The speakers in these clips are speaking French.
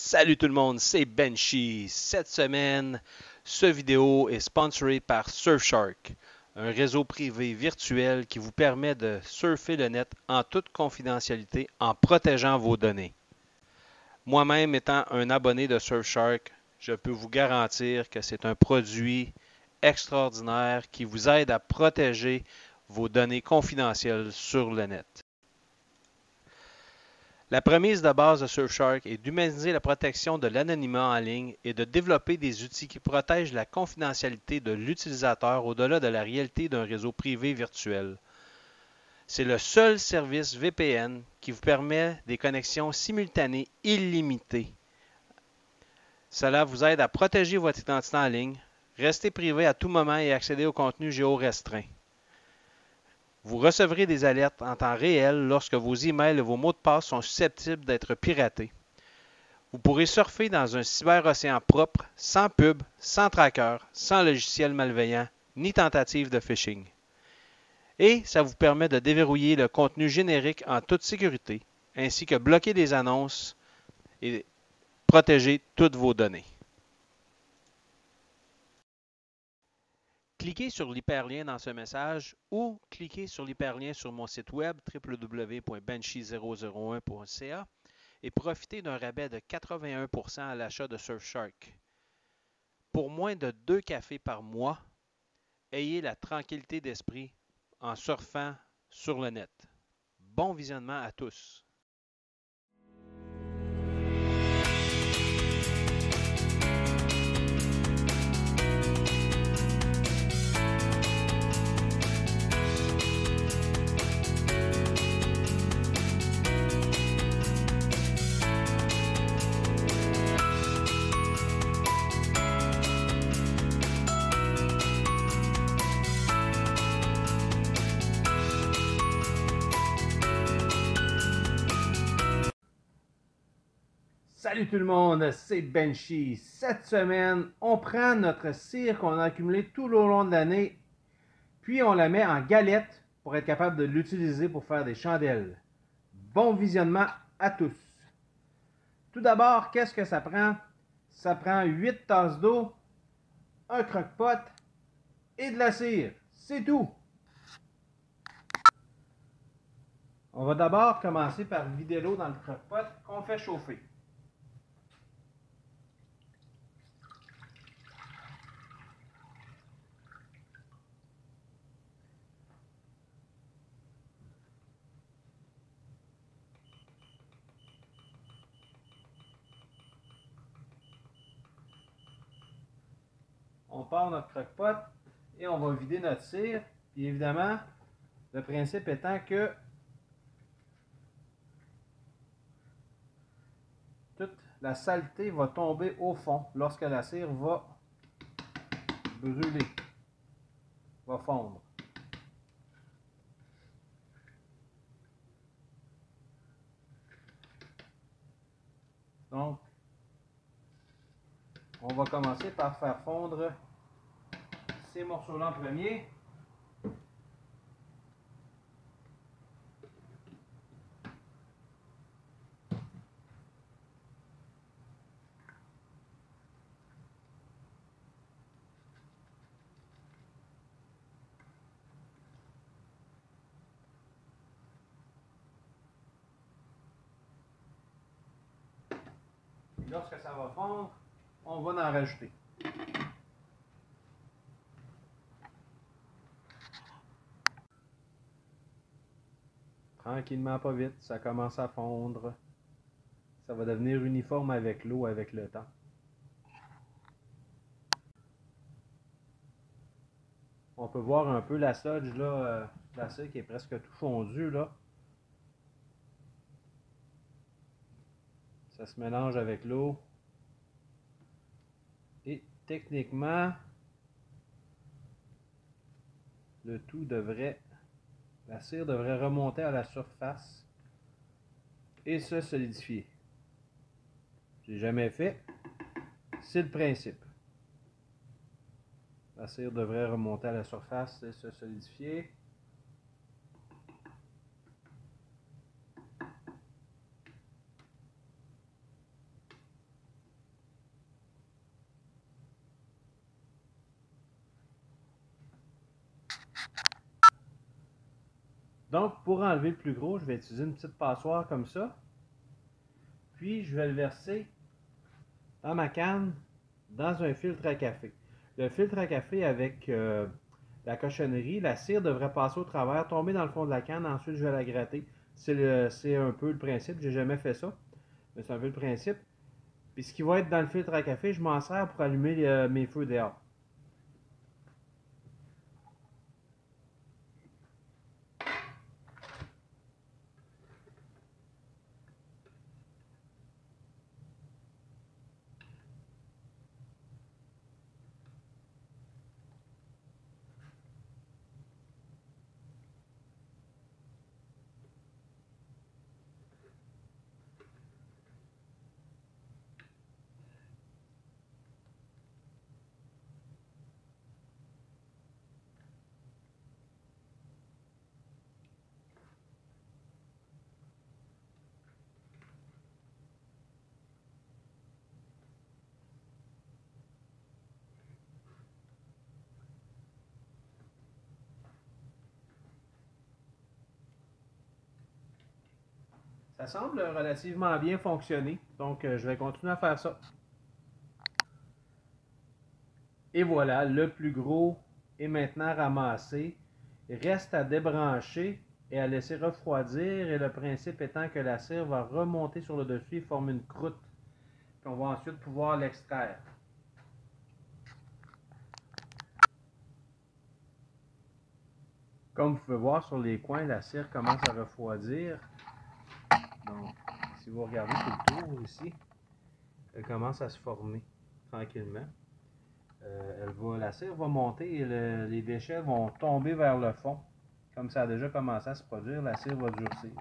Salut tout le monde, c'est Benchy. Cette semaine, ce vidéo est sponsoré par Surfshark, un réseau privé virtuel qui vous permet de surfer le net en toute confidentialité en protégeant vos données. Moi-même étant un abonné de Surfshark, je peux vous garantir que c'est un produit extraordinaire qui vous aide à protéger vos données confidentielles sur le net. La prémisse de base de Surfshark est d'humaniser la protection de l'anonymat en ligne et de développer des outils qui protègent la confidentialité de l'utilisateur au-delà de la réalité d'un réseau privé virtuel. C'est le seul service VPN qui vous permet des connexions simultanées illimitées. Cela vous aide à protéger votre identité en ligne, rester privé à tout moment et accéder au contenu géorestreint. Vous recevrez des alertes en temps réel lorsque vos emails et vos mots de passe sont susceptibles d'être piratés. Vous pourrez surfer dans un cyber-océan propre, sans pub, sans tracker, sans logiciel malveillant, ni tentative de phishing. Et ça vous permet de déverrouiller le contenu générique en toute sécurité, ainsi que bloquer des annonces et protéger toutes vos données. Cliquez sur l'hyperlien dans ce message ou cliquez sur l'hyperlien sur mon site web www.benchy001.ca et profitez d'un rabais de 81% à l'achat de Surfshark. Pour moins de 2 cafés par mois, ayez la tranquillité d'esprit en surfant sur le net. Bon visionnement à tous! Salut tout le monde, c'est Benchy. Cette semaine, on prend notre cire qu'on a accumulée tout au long de l'année, puis on la met en galette pour être capable de l'utiliser pour faire des chandelles. Bon visionnement à tous. Tout d'abord, qu'est-ce que ça prend? Ça prend 8 tasses d'eau, un croque-pot et de la cire. C'est tout. On va d'abord commencer par vider l'eau dans le croque-pot qu'on fait chauffer. On part notre croque-pot et on va vider notre cire. Puis évidemment, le principe étant que toute la saleté va tomber au fond lorsque la cire va brûler, va fondre. Donc, on va commencer par faire fondre ces morceaux-là en premier. Puis lorsque ça va fondre, on va en rajouter. Tranquillement, pas vite, ça commence à fondre. Ça va devenir uniforme avec l'eau avec le temps. On peut voir un peu la sludge là, la cire qui est presque tout fondue là. Ça se mélange avec l'eau. Et techniquement, le tout devrait, la cire devrait remonter à la surface et se solidifier. J'ai jamais fait. C'est le principe. La cire devrait remonter à la surface et se solidifier. Donc, pour enlever le plus gros, je vais utiliser une petite passoire comme ça. Puis, je vais le verser dans ma canne, dans un filtre à café. Le filtre à café avec la cochonnerie, la cire devrait passer au travers, tomber dans le fond de la canne, ensuite je vais la gratter. C'est un peu le principe, j'ai jamais fait ça, mais c'est un peu le principe. Puis ce qui va être dans le filtre à café, je m'en sers pour allumer mes feux dehors. Ça semble relativement bien fonctionner, donc je vais continuer à faire ça. Et voilà, le plus gros est maintenant ramassé. Il reste à débrancher et à laisser refroidir. Et le principe étant que la cire va remonter sur le dessus et former une croûte. Puis on va ensuite pouvoir l'extraire. Comme vous pouvez voir sur les coins, la cire commence à refroidir. Donc, si vous regardez tout le tour ici, elle commence à se former tranquillement. La cire va monter et les déchets vont tomber vers le fond. Comme ça a déjà commencé à se produire, la cire va durcir.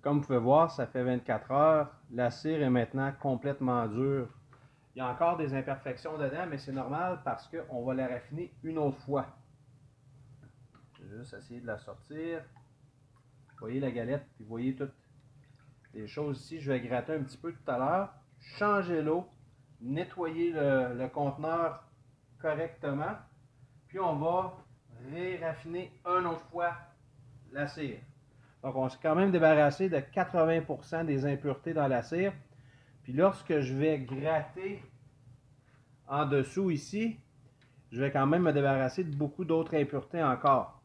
Comme vous pouvez voir, ça fait 24 heures. La cire est maintenant complètement dure. Il y a encore des imperfections dedans, mais c'est normal parce qu'on va la raffiner une autre fois. Je vais juste essayer de la sortir. Vous voyez la galette, puis vous voyez toutes les choses ici. Je vais gratter un petit peu tout à l'heure. Changer l'eau, nettoyer le conteneur correctement. Puis on va raffiner une autre fois la cire. Donc, on s'est quand même débarrassé de 80% des impuretés dans la cire. Puis lorsque je vais gratter en dessous ici, je vais quand même me débarrasser de beaucoup d'autres impuretés encore.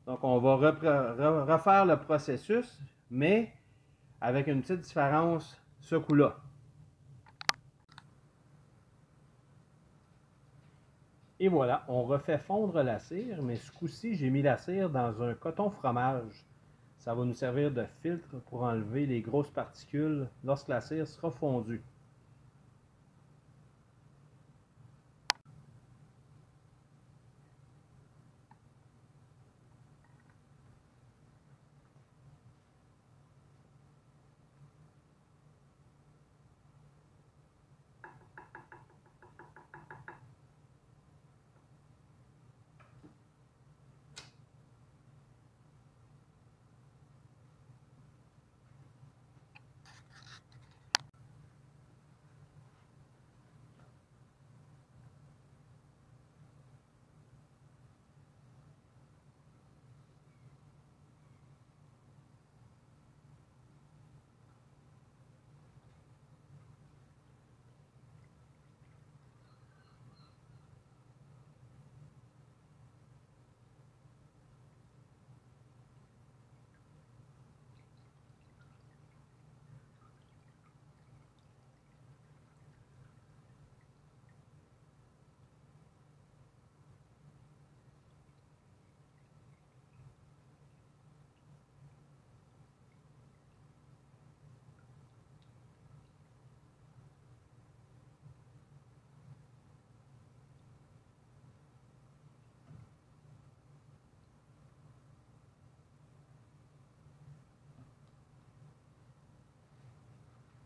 Donc, on va refaire le processus, mais avec une petite différence ce coup-là. Et voilà, on refait fondre la cire, mais ce coup-ci, j'ai mis la cire dans un coton fromage. Ça va nous servir de filtre pour enlever les grosses particules lorsque la cire sera fondue.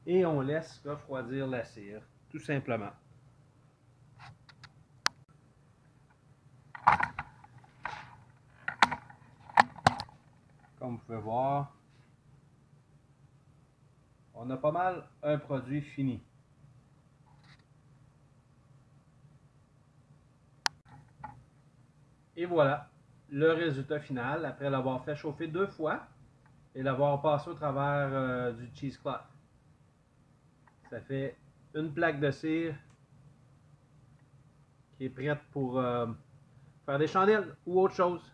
et on laisse refroidir la cire, tout simplement. Comme vous pouvez voir, on a pas mal un produit fini. Et voilà, le résultat final après l'avoir fait chauffer 2 fois et l'avoir passé au travers du cheesecloth. Ça fait une plaque de cire qui est prête pour faire des chandelles ou autre chose.